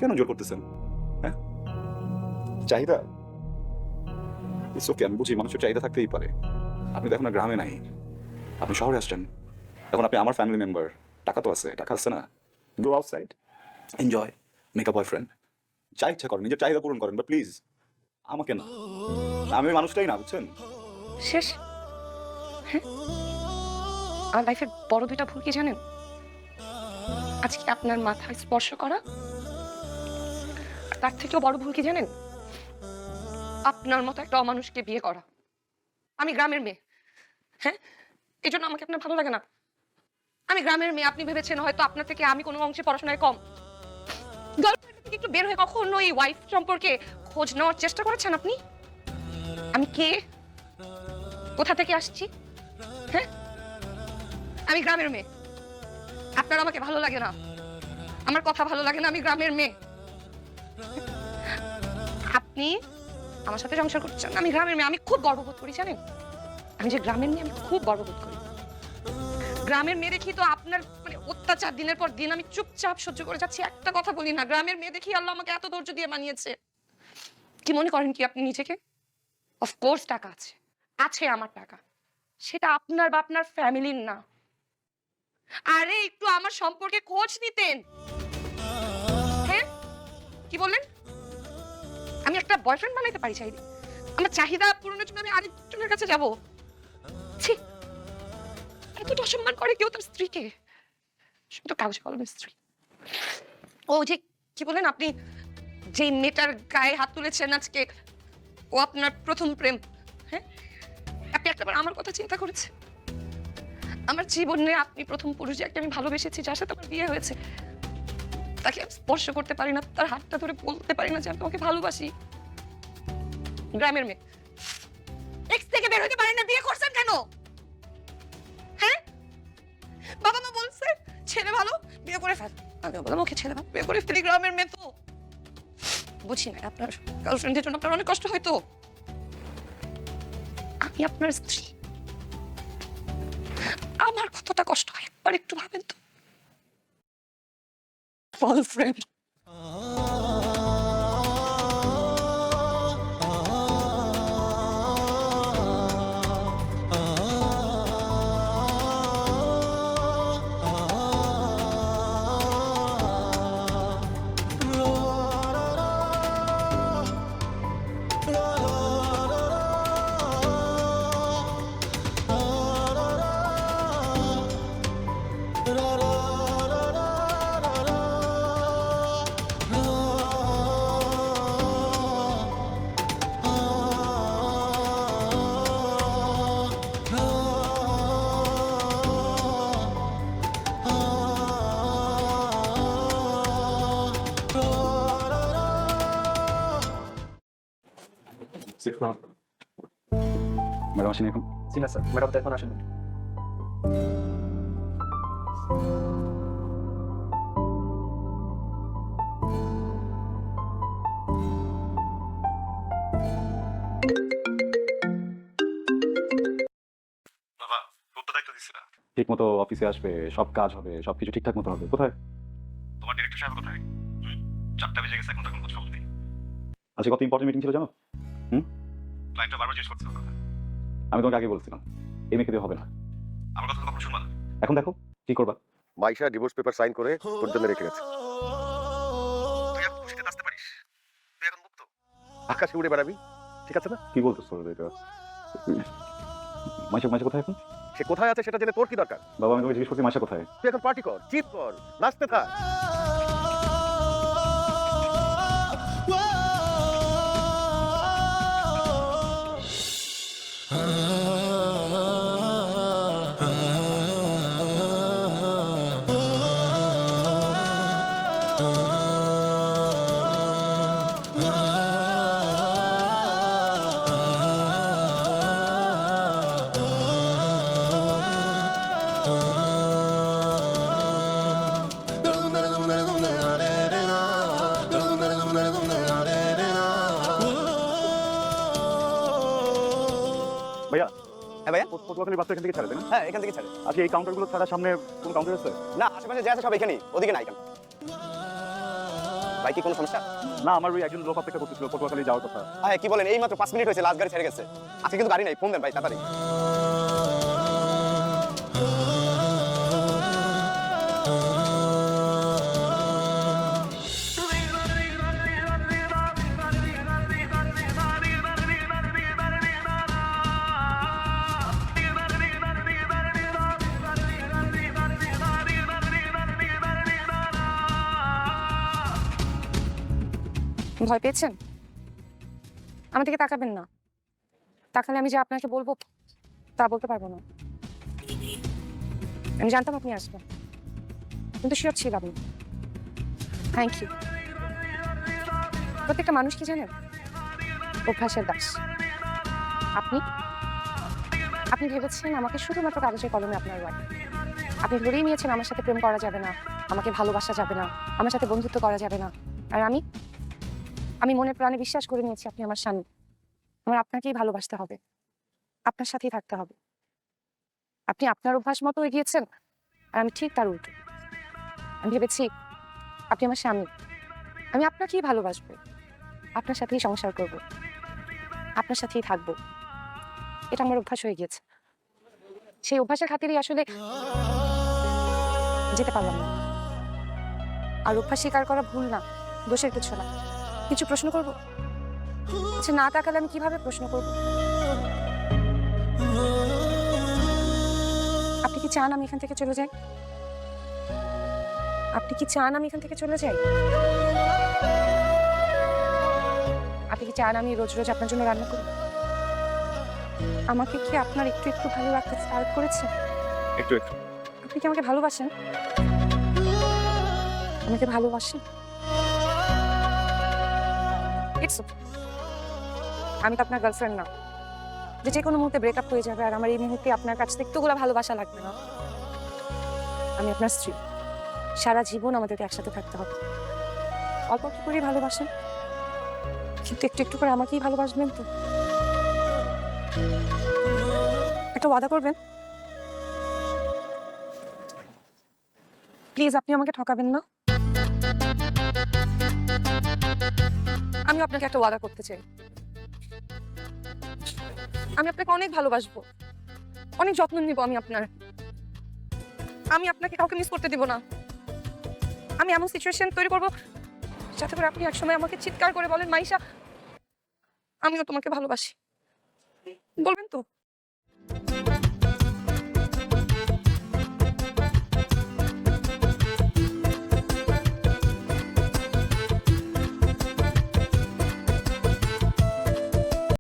কেন জোর করতেছেন? হ্যাঁ, চাহিদা ইটস ওকে, আমি বুঝি মানুষের চাহিদা থাকতেই পারে। আপনি তো এখন আর গ্রামে নাই, আপনি শহরে আসছেন। এখন আপনি আমার ফ্যামিলি মেম্বার, টাকা তো আছে, টাকা আছে না? Go outside, enjoy, make a boyfriend, যা ইচ্ছা করেন, নিজের চাহিদা পূরণ করেন, বাট প্লিজ আমাকে না। আমি ওই মানুষটাই না, বুঝছেন? শেষ। হ্যাঁ, আমার লাইফের বড় দুইটা ভুল কি জানেন? আজকে আপনার মাথায় স্পর্শ করা, আর তার থেকেও বড় ভুল কি জানেন? আপনার মতো একটা অমানুষকে বিয়ে করা। আমি গ্রামের মেয়ে, হ্যাঁ, এই জন্য আমাকে আপনার ভালো লাগে না। আমি গ্রামের মেয়ে, আপনি ভেবেছেন হয়তো আপনার থেকে আমি কোনো অংশে পড়াশোনায় কম। গার্লফ্রেন্ড থেকে একটু বের হয়ে কখনো এই ওয়াইফ সম্পর্কে খোঁজ নেওয়ার চেষ্টা করেছেন আপনি? আমি কে, কোথা থেকে আসছি? হ্যাঁ, আমি গ্রামের মেয়ে, আপনার আমাকে ভালো লাগে না, আমার কথা ভালো লাগে না, আমি গ্রামের মেয়ে। আপনি আমার সাথে সংসার করছেন, আমি গ্রামের মেয়ে, আমি খুব গর্ববোধ করি জানেন। আমি যে গ্রামের মেয়ে, আমি খুব গর্ববোধ করি। গ্রামের মেয়ে দেখি তো আপনার মানে অত্যাচার দিনের পর দিন আমি চুপচাপ সহ্য করে যাচ্ছি, একটা কথা বলি না। গ্রামের মেয়ে দেখি আল্লাহ আমাকে এত ধৈর্য দিয়ে বানিয়েছে। কি মনে করেন কি আপনি নিজেকে? অফকোর্স টাকা আছে, আছে আমার টাকা, সেটা আপনার বা আপনার ফ্যামিলির না। আরে একটু আমার সম্পর্কে খোঁজ নিতেন। হ্যাঁ, কি বললেন? আমি একটা বয়ফ্রেন্ড বানাইতে পারি চাইলে? আমার চাহিদা পূরণের জন্য আমি আরেকজনের কাছে যাব? ছি, এতটা অসম্মান করে কেউ তার স্ত্রীকে? শুধু কাগজে কলমের স্ত্রী। ও যে কি বলেন আপনি, যে মেয়েটার গায়ে হাত তুলেছেন আজকে, ও আপনার প্রথম প্রেম? হ্যাঁ, আপনি একটাবার আমার কথা চিন্তা করেছেন? আমার জীবনে আপনি প্রথম পুরুষ যাকে আমি ভালোবেসেছি, যার সাথে আমার বিয়ে হয়েছে, তাকে আমি স্পর্শ করতে পারি না, তার হাতটা ধরে বলতে পারি না যে আমি তোমাকে ভালোবাসি। গ্রামের মেয়ে, এক্স থেকে বের হতে পারেন না, বিয়ে করছেন কেন? হ্যাঁ, বাবা মা বলছে ছেলে ভালো, বিয়ে করে ফেল। আমি বললাম ওকে ছেলে ভালো, বিয়ে করে ফেলি। গ্রামের মেয়ে তো বুঝি না, আপনার গার্লফ্রেন্ডের জন্য আপনার অনেক কষ্ট হয়তো। আমি আপনার স্ত্রী, আমার কতটা কষ্ট হয় একবার একটু ভাবেন তো। গার্লফ্রেন্ড ম্যাডাম আসেনি এখন? জি না স্যার, ম্যাডাম তো এখন আসেন। বাবা, তোর তো দায়িত্ব দিচ্ছি না। ঠিক মতো অফিসে আসবে, সব কাজ হবে, সবকিছু ঠিকঠাক মতো হবে। কোথায়? তোমার ডিরেক্টর সাহেব কোথায়? 4টা বেজে গেছে, এখন তখন খবর নেই। আজকে কত ইম্পর্টেন্ট মিটিং ছিল জানো? ক্লায়েন্টটা বারবার জিজ্ঞেস করছে ওর কথা। আমি তোমাকে আগে বলছিলাম এই মেয়েকে দিয়ে হবে না। আমার কথা তো কখন শুনবা না? এখন দেখো কি করবা। মাইশা ডিভোর্স পেপার সাইন করে তোর জন্য রেখে গেছে। তুই এখন খুশিতে নাচতে পারিস, তুই এখন মুক্ত। আকাশে উড়ে বেড়াবি, ঠিক আছে না? কি বলতেছো এটা? মাইশা মাইশা কোথায় এখন? সে কোথায় আছে সেটা জেনে তোর কি দরকার? বাবা আমি তোমাকে জিজ্ঞেস করছি মাইশা কোথায়। তুই এখন পার্টি কর, চিট কর, নাচতে থাক। ভাইয়া, হ্যাঁ ভাইয়া, পটুয়াখালীর বাচ্চা এখান থেকে ছাড়ে তাই না? হ্যাঁ এখান থেকে ছাড়ে। আজকে এই কাউন্টারগুলো ছাড়া সামনে কোন কাউন্টার আছে? না, আশেপাশে যে আছে সব এখানেই, ওদিকে নাই কেন? ভাই কি কোনো সমস্যা? না, আমার ওই একজন লোক অপেক্ষা করতেছিল পটুয়াখালী যাওয়ার কথা। হ্যাঁ কি বলেন, এই মাত্র 5 মিনিট হয়েছে লাস্ট গাড়ি ছেড়ে গেছে। আজকে কিন্তু গাড়ি নাই, ফোন দেন ভাই তাড়াতাড়ি। ভয় পেয়েছেন? আমার দিকে তাকাবেন না। তাকালে আমি যে আপনাকে বলবো তা বলতে পারবো না। আমি জানতাম আপনি আসবেন, কিন্তু শিওর ছিলাম না। Thank you. প্রত্যেকটা মানুষ কি জানেন, অভ্যাসের দাস। আপনি আপনি ভেবেছেন আমাকে শুধুমাত্র কাগজের কলমে আপনার ওয়াইফ। আপনি ধরেই নিয়েছেন আমার সাথে প্রেম করা যাবে না, আমাকে ভালোবাসা যাবে না, আমার সাথে বন্ধুত্ব করা যাবে না। আর আমি মনে প্রাণে বিশ্বাস করে নিয়েছি আপনি আমার স্বামী। আমার আপনাকেই ভালোবাসতে হবে, আপনার সাথেই থাকতে হবে। আপনি আপনার অভ্যাস মতো এগিয়েছেন, আর আমি ঠিক তার উল্টো। আমি ভেবেছি আপনি আমার স্বামী, আমি আপনাকেই ভালোবাসবো, আপনার সাথেই সংসার করব, আপনার সাথেই থাকবো। এটা আমার অভ্যাস হয়ে গিয়েছে। সেই অভ্যাসের খাতিরেই আসলে যেতে পারলাম না। আর অভ্যাস স্বীকার করা ভুল না, দোষের কিছু না। কিছু প্রশ্ন করবো? আচ্ছা, না তাকালে আমি কিভাবে প্রশ্ন করব? আপনি কি চান আমি এখান থেকে চলে যাই? আপনি কি চান আমি এখান থেকে চলে যাই? আপনি কি চান আমি রোজ রোজ আপনার জন্য রান্না করি? আমাকে কি আপনার একটু একটু ভালো রাখতে স্টার্ট করেছে? একটু একটু। আপনি কি আমাকে ভালোবাসেন? আমাকে ভালোবাসেন? It's okay. আমি তো আপনার গার্লফ্রেন্ড না যে কোনো মুহূর্তে ব্রেকআপ হয়ে যাবে আর আমার এই মুহূর্তে আপনার কাছ থেকে একটুগুলো ভালোবাসা লাগবে না। আমি আপনার স্ত্রী, সারা জীবন আমাদেরকে একসাথে থাকতে হবে। অল্প একটু করেই ভালোবাসেন, কিন্তু একটু একটু করে আমাকেই ভালোবাসবেন তো? একটা ওয়াদা করবেন প্লিজ? আপনি আমাকে ঠকাবেন না। আমি আপনাকে একটা ওয়াদা করতে চাই। আমি আপনাকে অনেক ভালোবাসবো, অনেক যত্ন নিব আমি আপনার। আমি আপনাকে কাউকে মিস করতে দিব না। আমি এমন সিচুয়েশন তৈরি করবো যাতে করে আপনি একসময় আমাকে চিৎকার করে বলেন, মাইশা আমিও তোমাকে ভালোবাসি। বলবেন